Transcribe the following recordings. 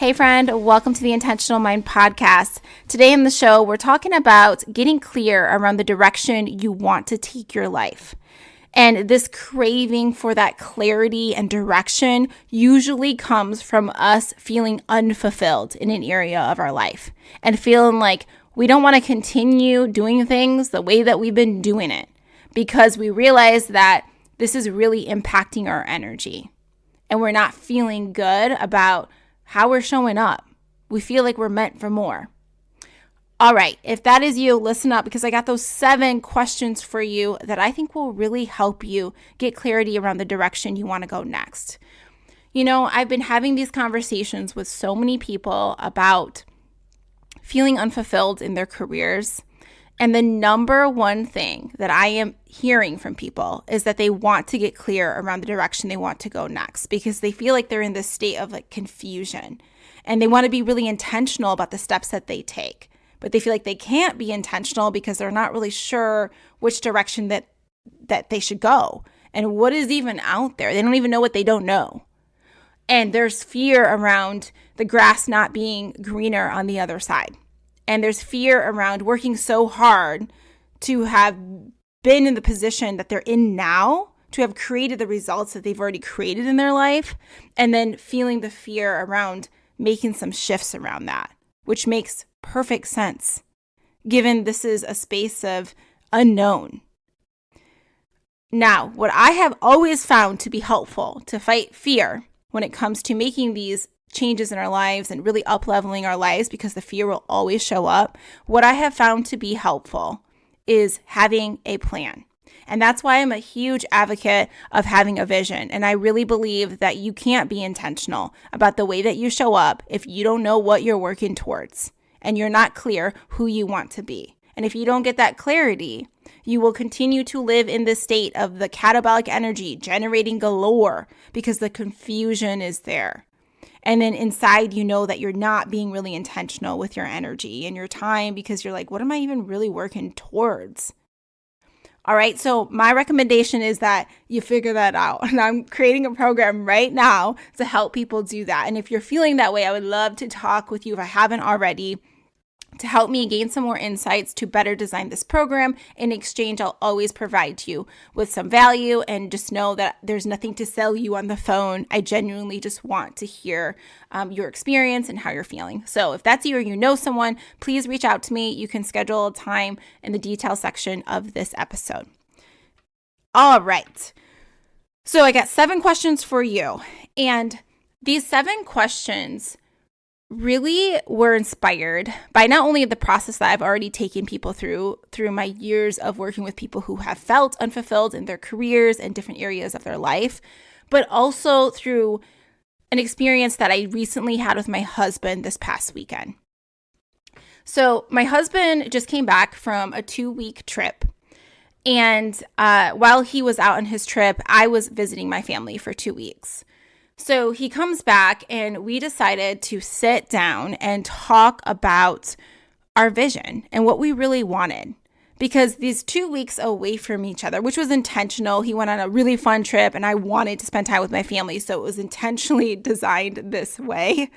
Hey friend, welcome to the Intentional Mind podcast. Today in the show, we're talking about getting clear around the direction you want to take your life. And this craving for that clarity and direction usually comes from us feeling unfulfilled in an area of our life and feeling like we don't want to continue doing things the way that we've been doing it because we realize that this is really impacting our energy and we're not feeling good about how we're showing up. We feel like we're meant for more. All right, if that is you, listen up because I got those 7 questions for you that I think will really help you get clarity around the direction you want to go next. You know, I've been having these conversations with so many people about feeling unfulfilled in their careers. And the number one thing that I am hearing from people is that they want to get clear around the direction they want to go next because they feel like they're in this state of like confusion and they want to be really intentional about the steps that they take. But they feel like they can't be intentional because they're not really sure which direction that they should go and what is even out there. They don't even know what they don't know. And there's fear around the grass not being greener on the other side. And there's fear around working so hard to have been in the position that they're in now, to have created the results that they've already created in their life, and then feeling the fear around making some shifts around that, which makes perfect sense, given this is a space of unknown. Now, what I have always found to be helpful to fight fear when it comes to making these changes in our lives and really up-leveling our lives, because the fear will always show up, what I have found to be helpful is having a plan. And that's why I'm a huge advocate of having a vision. And I really believe that you can't be intentional about the way that you show up if you don't know what you're working towards and you're not clear who you want to be. And if you don't get that clarity, you will continue to live in this state of the catabolic energy generating galore because the confusion is there. And then inside, you know that you're not being really intentional with your energy and your time because you're like, what am I even really working towards? All right, so my recommendation is that you figure that out. And I'm creating a program right now to help people do that. And if you're feeling that way, I would love to talk with you if I haven't already, to help me gain some more insights to better design this program. In exchange, I'll always provide you with some value, and just know that there's nothing to sell you on the phone. I genuinely just want to hear your experience and how you're feeling. So if that's you or you know someone, please reach out to me. You can schedule a time in the details section of this episode. All right. So I got 7 questions for you. And these 7 questions really were inspired by not only the process that I've already taken people through my years of working with people who have felt unfulfilled in their careers and different areas of their life, but also through an experience that I recently had with my husband this past weekend. So my husband just came back from a 2-week trip. And while he was out on his trip, I was visiting my family for 2 weeks. So he comes back and we decided to sit down and talk about our vision and what we really wanted. Because these 2 weeks away from each other, which was intentional, he went on a really fun trip and I wanted to spend time with my family. So it was intentionally designed this way.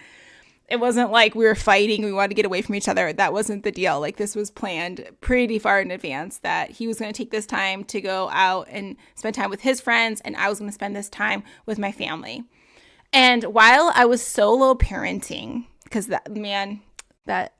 It wasn't like we were fighting, we wanted to get away from each other. That wasn't the deal. Like, this was planned pretty far in advance that he was going to take this time to go out and spend time with his friends, and I was going to spend this time with my family. And while I was solo parenting, because that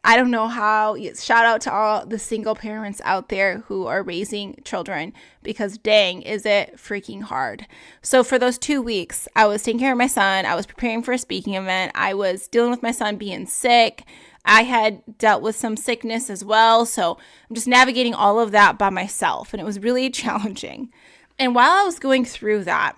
I don't know how, shout out to all the single parents out there who are raising children, because dang, is it freaking hard. So for those 2 weeks, I was taking care of my son. I was preparing for a speaking event. I was dealing with my son being sick. I had dealt with some sickness as well. So I'm just navigating all of that by myself. And it was really challenging. And while I was going through that,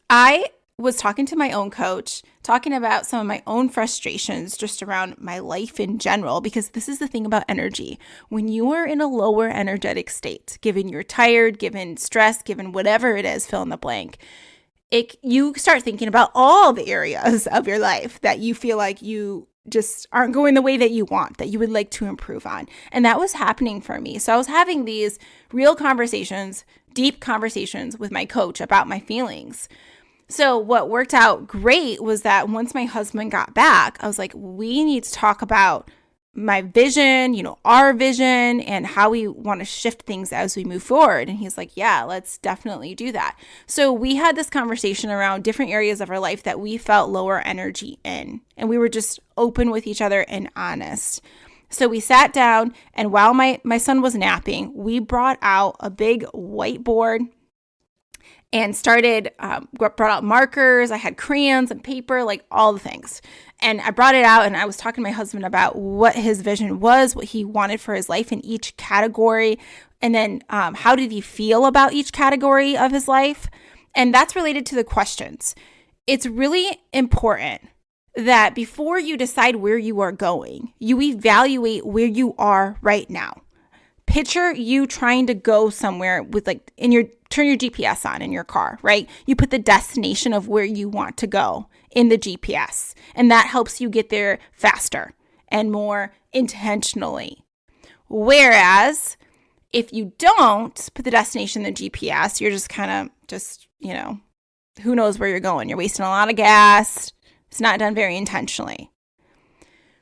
I was talking to my own coach, talking about some of my own frustrations just around my life in general, because this is the thing about energy. When you are in a lower energetic state, given you're tired, given stress, given whatever it is, fill in the blank, you start thinking about all the areas of your life that you feel like you just aren't going the way that you want, that you would like to improve on. And that was happening for me. So I was having these real conversations, deep conversations with my coach about my feelings. So what worked out great was that once my husband got back, I was like, we need to talk about my vision, our vision, and how we want to shift things as we move forward. And he's like, yeah, let's definitely do that. So we had this conversation around different areas of our life that we felt lower energy in. And we were just open with each other and honest. So we sat down, and while my son was napping, we brought out a big whiteboard and brought out markers. I had crayons and paper, like all the things. And I brought it out, and I was talking to my husband about what his vision was, what he wanted for his life in each category. And then how did he feel about each category of his life? And that's related to the questions. It's really important that before you decide where you are going, you evaluate where you are right now. Picture you trying to go somewhere with turn your GPS on in your car, right? You put the destination of where you want to go in the GPS, and that helps you get there faster and more intentionally. Whereas if you don't put the destination in the GPS, you're just kind of who knows where you're going. You're wasting a lot of gas. It's not done very intentionally.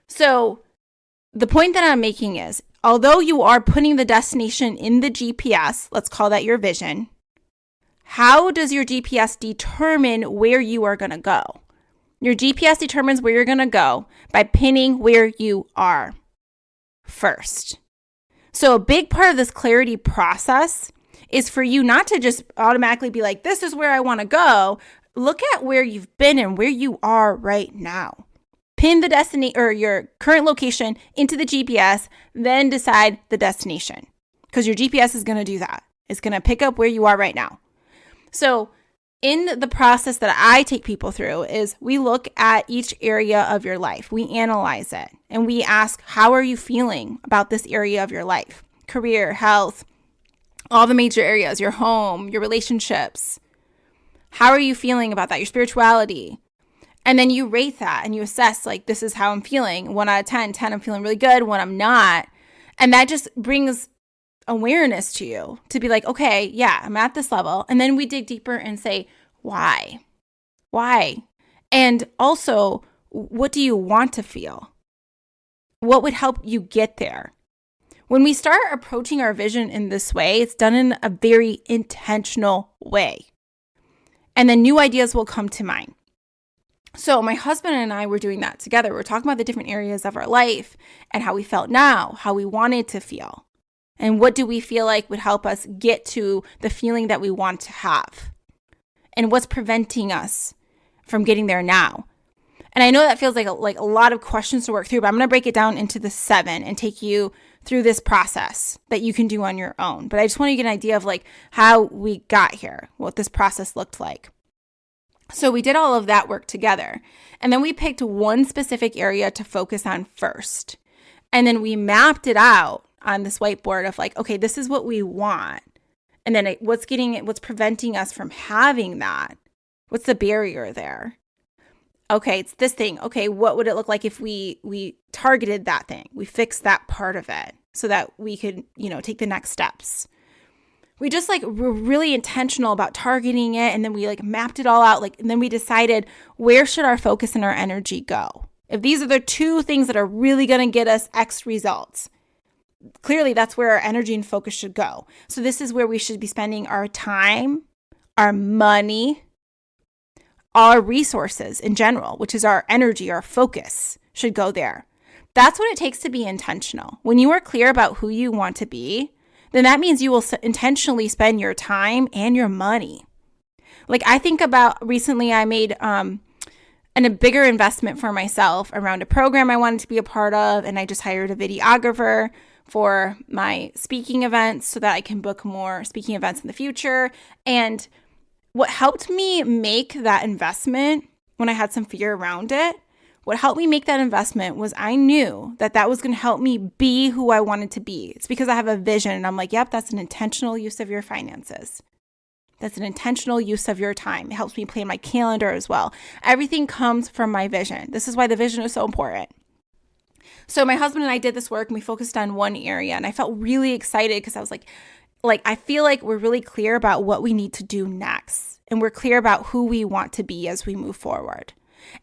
So the point that I'm making is, although you are putting the destination in the GPS, let's call that your vision, how does your GPS determine where you are going to go? Your GPS determines where you're going to go by pinning where you are first. So a big part of this clarity process is for you not to just automatically be like, this is where I want to go. Look at where you've been and where you are right now. Pin the destination or your current location into the GPS, then decide the destination, because your GPS is going to do that. It's going to pick up where you are right now. So in the process that I take people through is we look at each area of your life. We analyze it and we ask, how are you feeling about this area of your life? Career, health, all the major areas, your home, your relationships. How are you feeling about that? Your spirituality. And then you rate that and you assess, like, this is how I'm feeling. 1 out of 10, 10, I'm feeling really good, 1, I'm not. And that just brings awareness to you to be like, okay, yeah, I'm at this level. And then we dig deeper and say, why? Why? And also, what do you want to feel? What would help you get there? When we start approaching our vision in this way, it's done in a very intentional way. And then new ideas will come to mind. So my husband and I were doing that together. We're talking about the different areas of our life and how we felt now, how we wanted to feel, and what do we feel like would help us get to the feeling that we want to have, and what's preventing us from getting there now. And I know that feels like a lot of questions to work through, but I'm going to break it down into the 7 and take you through this process that you can do on your own. But I just want to get an idea of how we got here, what this process looked like. So we did all of that work together. And then we picked one specific area to focus on first. And then we mapped it out on this whiteboard of okay, this is what we want. And then what's preventing us from having that? What's the barrier there? Okay, it's this thing. Okay, what would it look like if we targeted that thing? We fixed that part of it so that we could, take the next steps. We just were really intentional about targeting it, and then we mapped it all out, and then we decided where should our focus and our energy go. If these are the 2 things that are really going to get us X results, clearly that's where our energy and focus should go. So this is where we should be spending our time, our money, our resources in general, which is our energy, our focus should go there. That's what it takes to be intentional. When you are clear about who you want to be, then that means you will intentionally spend your time and your money. I think about recently I made a bigger investment for myself around a program I wanted to be a part of, and I just hired a videographer for my speaking events so that I can book more speaking events in the future. And what helped me make that investment when I had some fear around it, what helped me make that investment was I knew that was going to help me be who I wanted to be. It's because I have a vision and I'm like, yep, that's an intentional use of your finances. That's an intentional use of your time. It helps me plan my calendar as well. Everything comes from my vision. This is why the vision is so important. So my husband and I did this work and we focused on one area, and I felt really excited because I was like, like, I feel like we're really clear about what we need to do next. And we're clear about who we want to be as we move forward.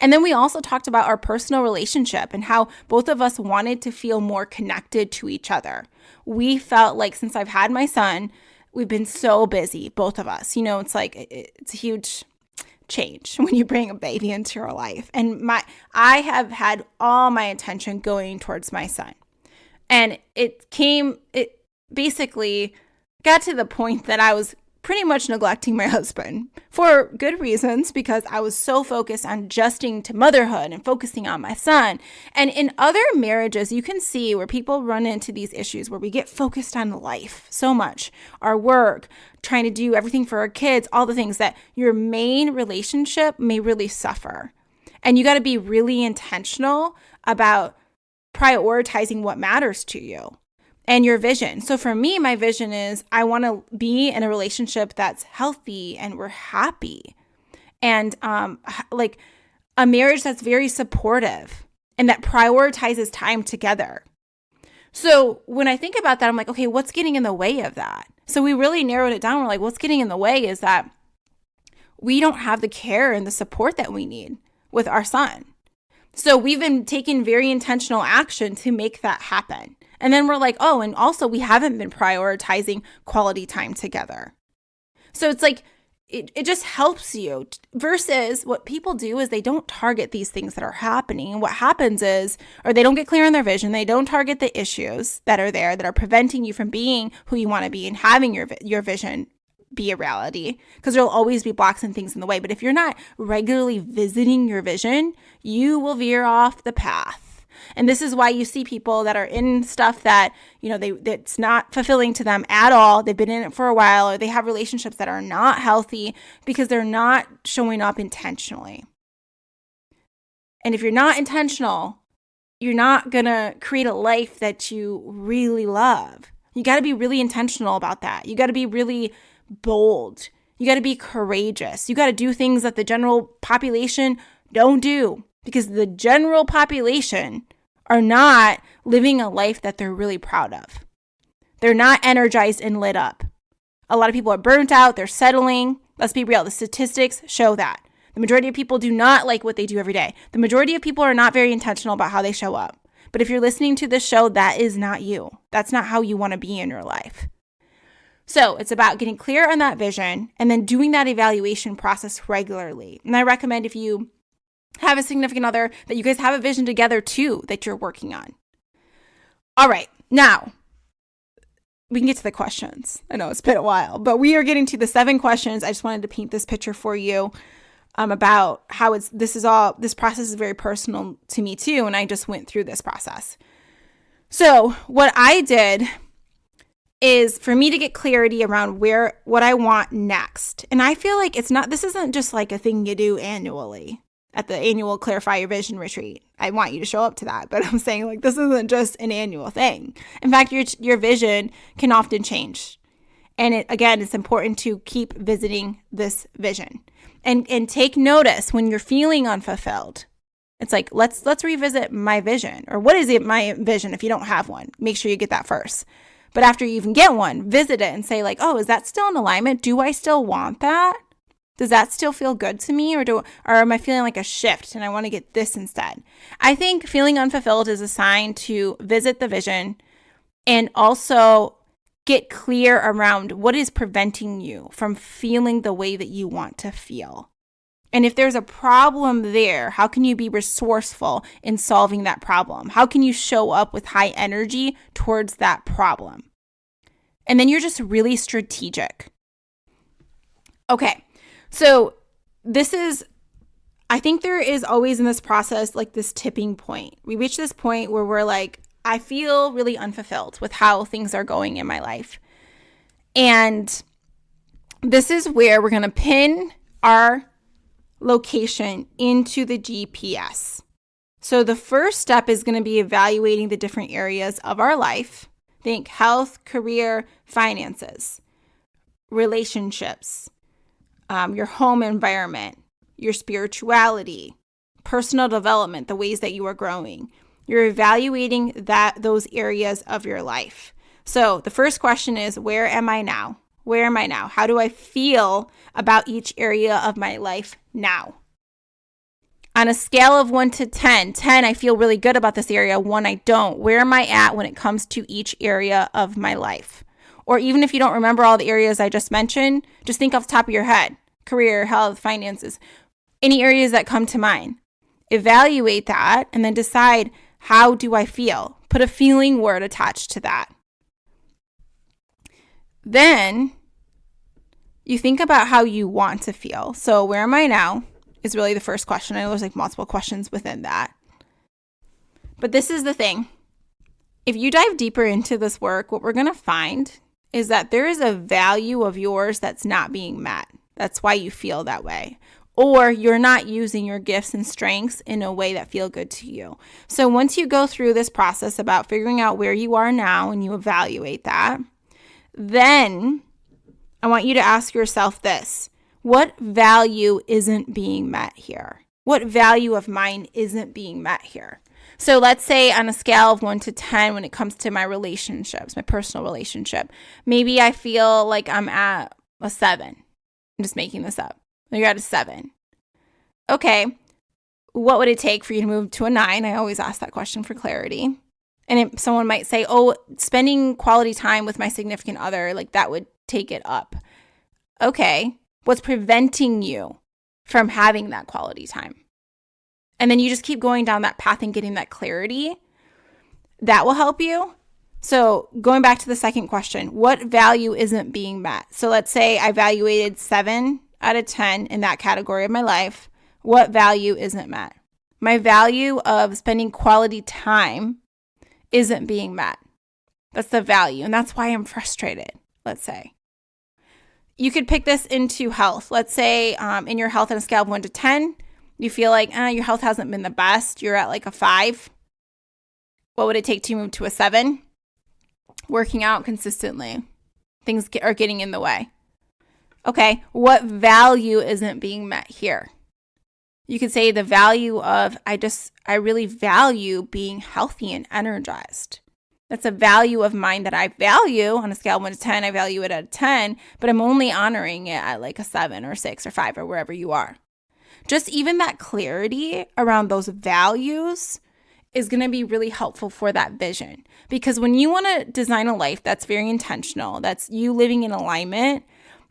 And then we also talked about our personal relationship and how both of us wanted to feel more connected to each other. We felt like since I've had my son, we've been so busy, both of us. It's like, it's a huge change when you bring a baby into your life. And I have had all my attention going towards my son. And it basically got to the point that I was pretty much neglecting my husband for good reasons, because I was so focused on adjusting to motherhood and focusing on my son. And in other marriages, you can see where people run into these issues where we get focused on life so much, our work, trying to do everything for our kids, all the things that your main relationship may really suffer. And you got to be really intentional about prioritizing what matters to you and your vision. So for me, my vision is I want to be in a relationship that's healthy and we're happy, and like a marriage that's very supportive and that prioritizes time together. So when I think about that, I'm like, okay, what's getting in the way of that? So we really narrowed it down. We're like, what's getting in the way is that we don't have the care and the support that we need with our son. So we've been taking very intentional action to make that happen. And then we're like, oh, and also we haven't been prioritizing quality time together. So it's like, it just helps you, versus what people do is they don't target these things that are happening. And what happens is, or they don't get clear on their vision. They don't target the issues that are there that are preventing you from being who you want to be and having your vision be a reality, because there'll always be blocks and things in the way. But if you're not regularly visiting your vision, you will veer off the path. And this is why you see people that are in stuff that, that's not fulfilling to them at all. They've been in it for a while, or they have relationships that are not healthy because they're not showing up intentionally. And if you're not intentional, you're not going to create a life that you really love. You got to be really intentional about that. You got to be really bold. You got to be courageous. You got to do things that the general population don't do, because the general population are not living a life that they're really proud of. They're not energized and lit up. A lot of people are burnt out. They're settling. Let's be real. The statistics show that. The majority of people do not like what they do every day. The majority of people are not very intentional about how they show up. But if you're listening to this show, that is not you. That's not how you want to be in your life. So it's about getting clear on that vision and then doing that evaluation process regularly. And I recommend, if you have a significant other, that you guys have a vision together too that you're working on. All right, now we can get to the questions. I know it's been a while, but we are getting to the 7 questions. I just wanted to paint this picture for you about how this process is very personal to me too, and I just went through this process. So what I did is for me to get clarity around what I want next. And I feel like this isn't just like a thing you do annually at the annual Clarify Your Vision retreat. I want you to show up to that, but I'm saying, like, this isn't just an annual thing. In fact, your vision can often change. And it's important to keep visiting this vision and take notice when you're feeling unfulfilled. It's like, let's revisit my vision, or what is it, my vision? If you don't have one, make sure you get that first. But after you even get one, visit it and say, like, oh, is that still in alignment? Do I still want that? Does that still feel good to me? Or am I feeling like a shift and I want to get this instead? I think feeling unfulfilled is a sign to visit the vision and also get clear around what is preventing you from feeling the way that you want to feel. And if there's a problem there, how can you be resourceful in solving that problem? How can you show up with high energy towards that problem? And then you're just really strategic. Okay. So I think there is always in this process like this tipping point. We reach this point where we're like, I feel really unfulfilled with how things are going in my life. And this is where we're going to pin our location into the GPS. So the first step is going to be evaluating the different areas of our life. Think health, career, finances, relationships, your home environment, your spirituality, personal development, the ways that you are growing. You're evaluating those areas of your life. So the first question is, where am I now? Where am I now? How do I feel about each area of my life now? On a scale of 1 to 10, 10, I feel really good about this area, 1, I don't. Where am I at when it comes to each area of my life? Or even if you don't remember all the areas I just mentioned, just think off the top of your head. Career, health, finances, any areas that come to mind. Evaluate that and then decide, how do I feel? Put a feeling word attached to that. Then you think about how you want to feel. So where am I now is really the first question. I know there's like multiple questions within that. But this is the thing. If you dive deeper into this work, what we're going to find is that there is a value of yours that's not being met. That's why you feel that way. Or you're not using your gifts and strengths in a way that feel good to you. So once you go through this process about figuring out where you are now and you evaluate that, then I want you to ask yourself this: what value isn't being met here? What value of mine isn't being met here? So let's say on a scale of 1 to 10, when it comes to my relationships, my personal relationship, maybe I feel like I'm at a 7. I'm just making this up. You're at a 7. Okay, what would it take for you to move to a 9? I always ask that question for clarity. And someone might say, oh, spending quality time with my significant other, like that would take it up. Okay, what's preventing you from having that quality time? And then you just keep going down that path and getting that clarity. That will help you. So going back to the second question, what value isn't being met? So let's say I evaluated 7 out of 10 in that category of my life. What value isn't met? My value of spending quality time isn't being met. That's the value. And that's why I'm frustrated, let's say. You could pick this into health. Let's say in your health on a scale of 1 to 10, you feel like your health hasn't been the best. You're at like a 5. What would it take to move to a 7? Working out consistently. Things are getting in the way. Okay, what value isn't being met here? You could say the value of, I really value being healthy and energized. That's a value of mine that I value on a scale of 1 to 10. I value it at a 10, but I'm only honoring it at like a 7 or 6 or 5 or wherever you are. Just even that clarity around those values is going to be really helpful for that vision. Because when you want to design a life that's very intentional, that's you living in alignment,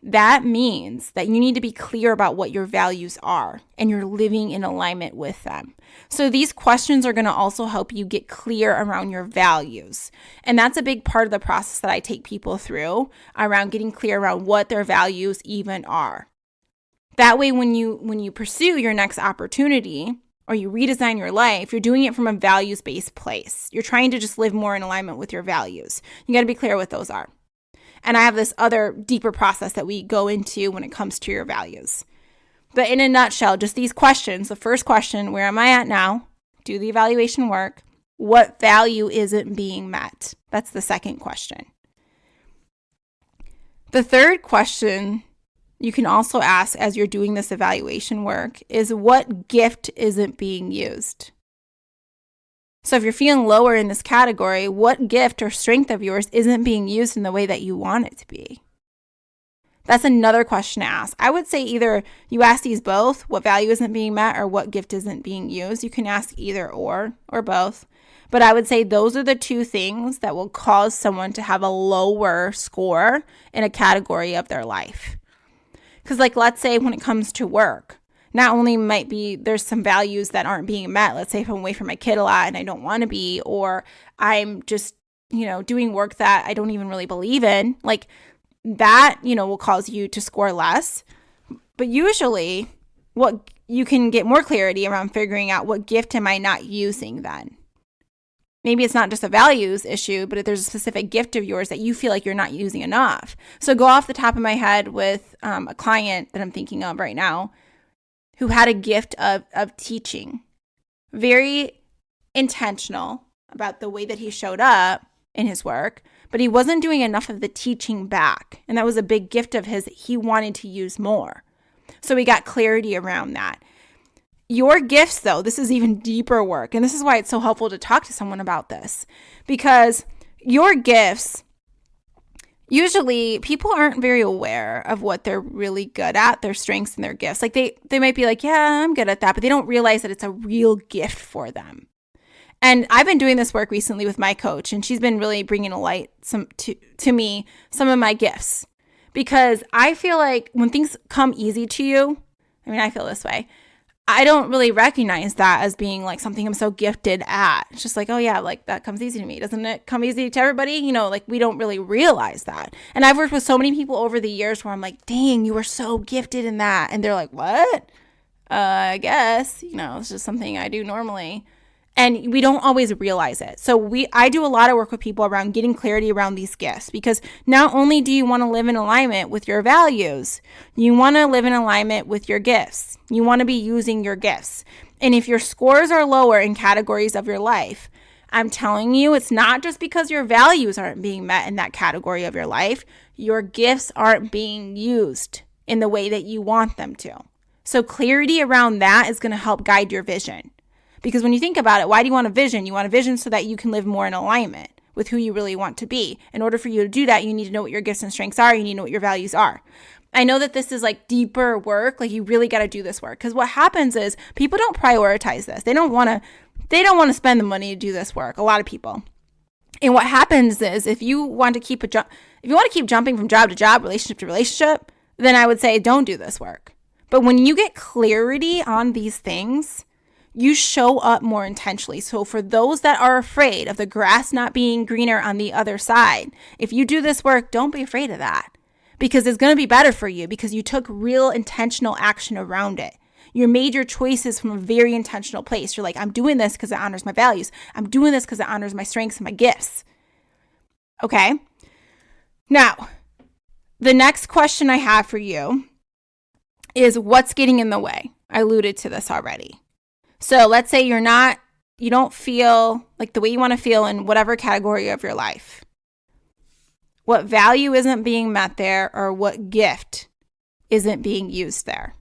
that means that you need to be clear about what your values are and you're living in alignment with them. So these questions are going to also help you get clear around your values. And that's a big part of the process that I take people through around getting clear around what their values even are. That way, when you pursue your next opportunity or you redesign your life, you're doing it from a values-based place. You're trying to just live more in alignment with your values. You got to be clear what those are. And I have this other deeper process that we go into when it comes to your values. But in a nutshell, just these questions. The first question, where am I at now? Do the evaluation work. What value isn't being met? That's the second question. The third question you can also ask as you're doing this evaluation work is, what gift isn't being used? So if you're feeling lower in this category, what gift or strength of yours isn't being used in the way that you want it to be? That's another question to ask. I would say either you ask these both, what value isn't being met or what gift isn't being used. You can ask either or both. But I would say those are the two things that will cause someone to have a lower score in a category of their life. Because let's say when it comes to work, not only might be there's some values that aren't being met. Let's say if I'm away from my kid a lot and I don't want to be, or I'm just, doing work that I don't even really believe in, that, will cause you to score less. But usually what you can get more clarity around figuring out, what gift am I not using then? Maybe it's not just a values issue, but if there's a specific gift of yours that you feel like you're not using enough. So go off the top of my head with a client that I'm thinking of right now who had a gift of teaching. Very intentional about the way that he showed up in his work, but he wasn't doing enough of the teaching back. And that was a big gift of his that he wanted to use more. So we got clarity around that. Your gifts, though, this is even deeper work. And this is why it's so helpful to talk to someone about this. Because your gifts usually people aren't very aware of what they're really good at, their strengths and their gifts. Like they might be like, yeah, I'm good at that, but they don't realize that it's a real gift for them. And I've been doing this work recently with my coach, and she's been really bringing to light to me some of my gifts, because I feel like when things come easy to you, I mean, I feel this way, I don't really recognize that as being like something I'm so gifted at. It's just like, oh yeah, like that comes easy to me. Doesn't it come easy to everybody? You know, like we don't really realize that. And I've worked with so many people over the years where I'm like, dang, you were so gifted in that. And they're like, what? I guess, you know, it's just something I do normally. And we don't always realize it. So I do a lot of work with people around getting clarity around these gifts, because not only do you want to live in alignment with your values, you want to live in alignment with your gifts. You want to be using your gifts. And if your scores are lower in categories of your life, I'm telling you, it's not just because your values aren't being met in that category of your life. Your gifts aren't being used in the way that you want them to. So clarity around that is going to help guide your vision. Because when you think about it, why do you want a vision? You want a vision so that you can live more in alignment with who you really want to be. In order for you to do that, you need to know what your gifts and strengths are. You need to know what your values are. I know that this is like deeper work. Like you really got to do this work, because what happens is people don't prioritize this. They don't want to spend the money to do this work. A lot of people. And what happens is if you want to keep jumping from job to job, relationship to relationship, then I would say don't do this work. But when you get clarity on these things, you show up more intentionally. So for those that are afraid of the grass not being greener on the other side, if you do this work, don't be afraid of that, because it's going to be better for you, because you took real intentional action around it. You made your choices from a very intentional place. You're like, I'm doing this because it honors my values. I'm doing this because it honors my strengths and my gifts. Okay. Now, the next question I have for you is, what's getting in the way? I alluded to this already. So let's say you don't feel like the way you want to feel in whatever category of your life. What value isn't being met there, or what gift isn't being used there?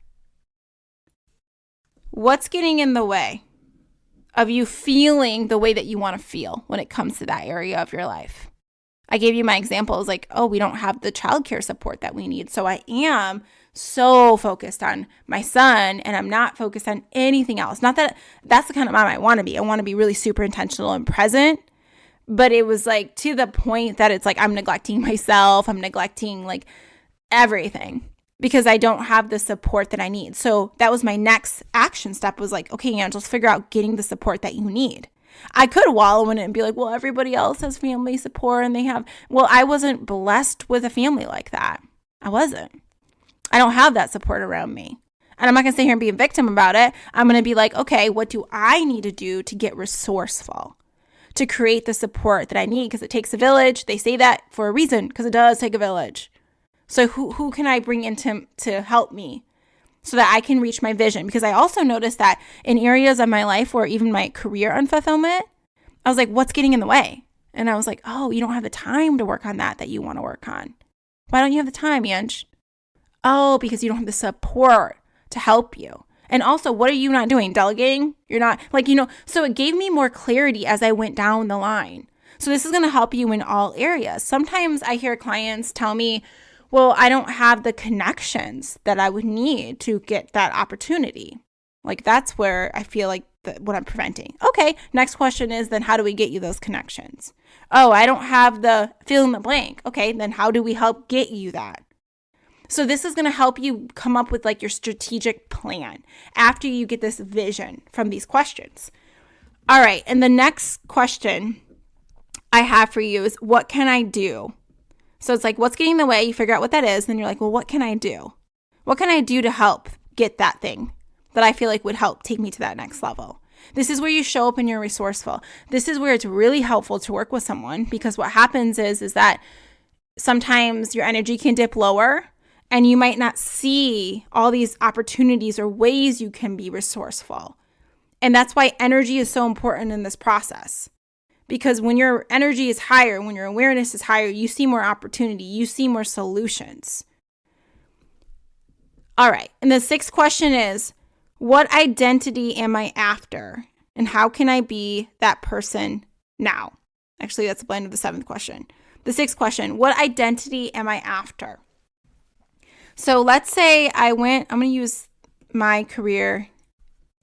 What's getting in the way of you feeling the way that you want to feel when it comes to that area of your life? I gave you my examples like, oh, we don't have the childcare support that we need. So I am so focused on my son, and I'm not focused on anything else. Not that that's the kind of mom I want to be. I want to be really super intentional and present. But it was like to the point that it's like I'm neglecting myself. I'm neglecting like everything because I don't have the support that I need. So that was my next action step, was like, okay, Angela, figure out getting the support that you need. I could wallow in it and be like, well, everybody else has family support and I wasn't blessed with a family like that. I wasn't. I don't have that support around me. And I'm not going to sit here and be a victim about it. I'm going to be like, okay, what do I need to do to get resourceful, to create the support that I need? Because it takes a village. They say that for a reason, because it does take a village. So who can I bring in to help me so that I can reach my vision? Because I also noticed that in areas of my life or even my career unfulfillment, I was like, what's getting in the way? And I was like, oh, you don't have the time to work on that you want to work on. Why don't you have the time, Ange? Oh, because you don't have the support to help you. And also, what are you not doing? Delegating? You're not so it gave me more clarity as I went down the line. So this is going to help you in all areas. Sometimes I hear clients tell me, well, I don't have the connections that I would need to get that opportunity. Like that's where I feel like what I'm preventing. Okay, next question is then how do we get you those connections? Oh, I don't have the fill in the blank. Okay, then how do we help get you that? So this is going to help you come up with like your strategic plan after you get this vision from these questions. All right. And the next question I have for you is, what can I do? So it's like, what's getting in the way? You figure out what that is. Then you're like, well, what can I do? What can I do to help get that thing that I feel like would help take me to that next level? This is where you show up and you're resourceful. This is where it's really helpful to work with someone, because what happens is that sometimes your energy can dip lower and you might not see all these opportunities or ways you can be resourceful. And that's why energy is so important in this process. Because when your energy is higher, when your awareness is higher, you see more opportunity, you see more solutions. All right. And the sixth question is, what identity am I after? And how can I be that person now? Actually, that's a blend of the seventh question. The sixth question, what identity am I after? So let's say I'm going to use my career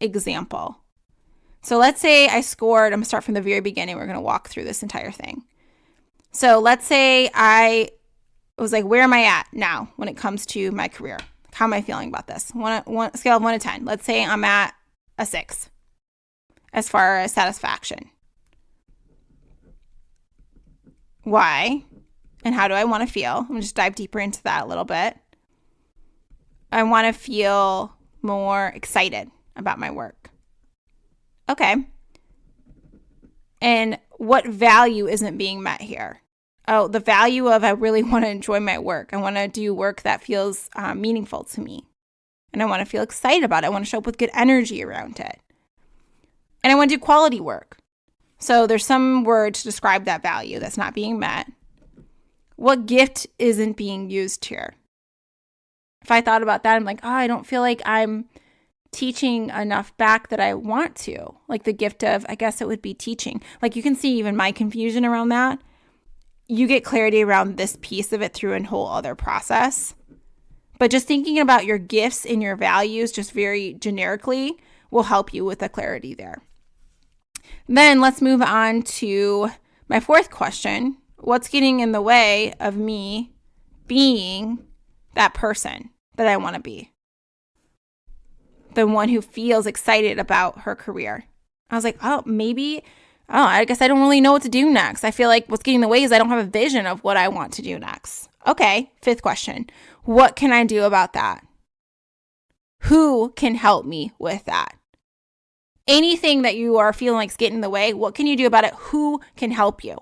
example. So let's say I scored, I'm going to start from the very beginning. We're going to walk through this entire thing. So let's say I was like, where am I at now when it comes to my career? How am I feeling about this? One scale of 1 to 10. Let's say I'm at a 6 as far as satisfaction. Why? And how do I want to feel? I'm going to just dive deeper into that a little bit. I want to feel more excited about my work. Okay. And what value isn't being met here? Oh, the value of I really want to enjoy my work. I want to do work that feels meaningful to me. And I want to feel excited about it. I want to show up with good energy around it. And I want to do quality work. So there's some word to describe that value that's not being met. What gift isn't being used here? If I thought about that, I'm like, I don't feel like I'm teaching enough back that I want to. Like the gift of, I guess it would be teaching. Like you can see even my confusion around that. You get clarity around this piece of it through a whole other process. But just thinking about your gifts and your values just very generically will help you with the clarity there. Then let's move on to my fourth question. What's getting in the way of me being that person that I want to be? The one who feels excited about her career. I was like, I guess I don't really know what to do next. I feel like what's getting in the way is I don't have a vision of what I want to do next. Okay, fifth question. What can I do about that? Who can help me with that? Anything that you are feeling like is getting in the way, what can you do about it? Who can help you?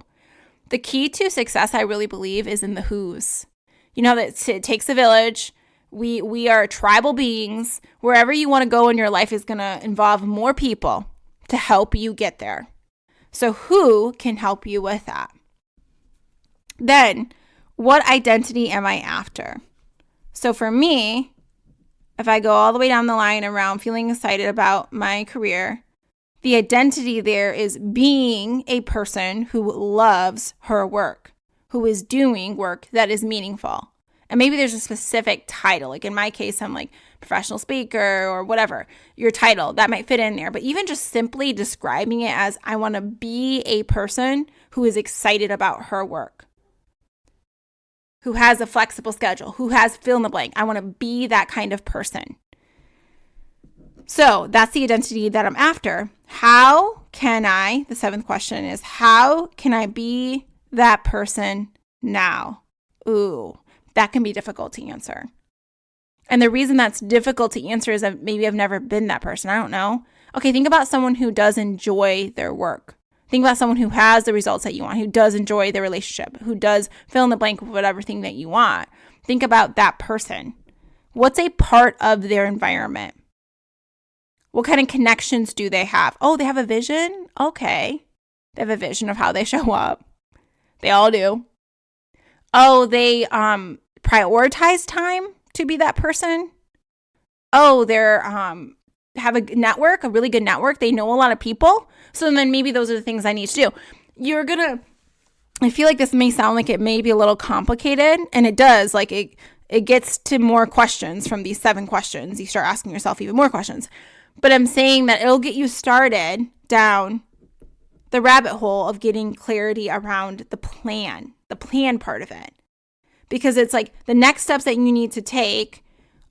The key to success, I really believe, is in the who's. You know that it takes a village. We are tribal beings. Wherever you want to go in your life is going to involve more people to help you get there. So who can help you with that? Then, what identity am I after? So for me, if I go all the way down the line around feeling excited about my career, the identity there is being a person who loves her work, who is doing work that is meaningful. And maybe there's a specific title. Like in my case, I'm like professional speaker or whatever. Your title, that might fit in there. But even just simply describing it as I want to be a person who is excited about her work, who has a flexible schedule, who has fill in the blank. I want to be that kind of person. So that's the identity that I'm after. How can I, the seventh question is, how can I be that person now? Ooh, that can be difficult to answer. And the reason that's difficult to answer is that maybe I've never been that person. I don't know. Okay, think about someone who does enjoy their work. Think about someone who has the results that you want, who does enjoy their relationship, who does fill in the blank with whatever thing that you want. Think about that person. What's a part of their environment? What kind of connections do they have? Oh, they have a vision? Okay. They have a vision of how they show up. They all do. Oh, they prioritize time to be that person. Oh, they're have a network, a really good network. They know a lot of people. So then maybe those are the things I need to do. I feel like this may sound like it may be a little complicated, and it does. Like it gets to more questions from these 7 questions. You start asking yourself even more questions. But I'm saying that it'll get you started down the rabbit hole of getting clarity around the plan part of it. Because it's like the next steps that you need to take,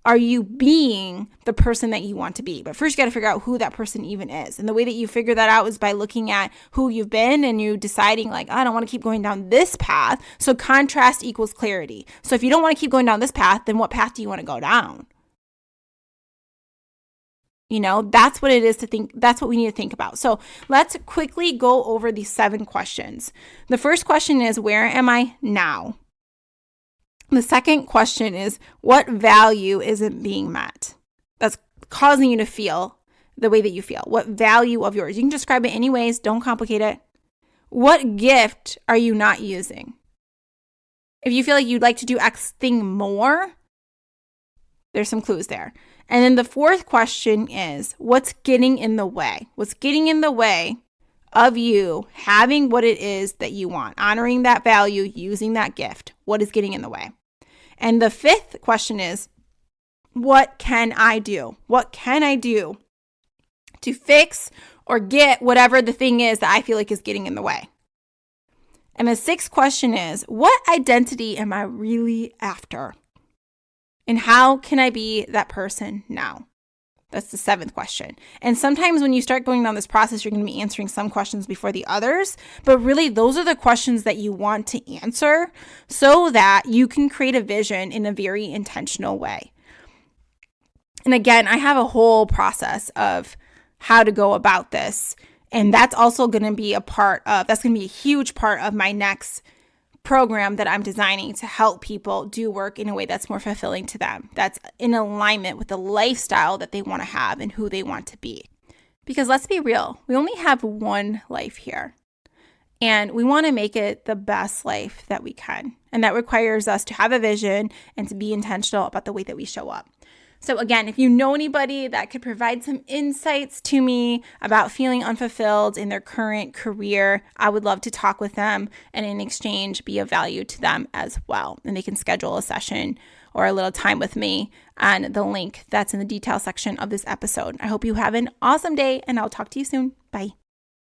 are you being the person that you want to be? But first you got to figure out who that person even is. And the way that you figure that out is by looking at who you've been and you deciding like, I don't want to keep going down this path. So contrast equals clarity. So if you don't want to keep going down this path, then what path do you want to go down? You know, that's what it is to think. That's what we need to think about. So let's quickly go over these 7 questions. The first question is, where am I now? The second question is, what value isn't being met? That's causing you to feel the way that you feel. What value of yours? You can describe it any ways. Don't complicate it. What gift are you not using? If you feel like you'd like to do X thing more, there's some clues there. And then the fourth question is, what's getting in the way? What's getting in the way of you having what it is that you want, honoring that value, using that gift. What is getting in the way? And the fifth question is, what can I do? What can I do to fix or get whatever the thing is that I feel like is getting in the way? And the sixth question is, what identity am I really after? And how can I be that person now? That's the seventh question. And sometimes when you start going down this process, you're going to be answering some questions before the others. But really, those are the questions that you want to answer so that you can create a vision in a very intentional way. And again, I have a whole process of how to go about this. And that's also going to be that's going to be a huge part of my next program that I'm designing to help people do work in a way that's more fulfilling to them, that's in alignment with the lifestyle that they want to have and who they want to be. Because let's be real, we only have one life here. And we want to make it the best life that we can. And that requires us to have a vision and to be intentional about the way that we show up. So again, if you know anybody that could provide some insights to me about feeling unfulfilled in their current career, I would love to talk with them and in exchange be of value to them as well. And they can schedule a session or a little time with me on the link that's in the detail section of this episode. I hope you have an awesome day and I'll talk to you soon. Bye.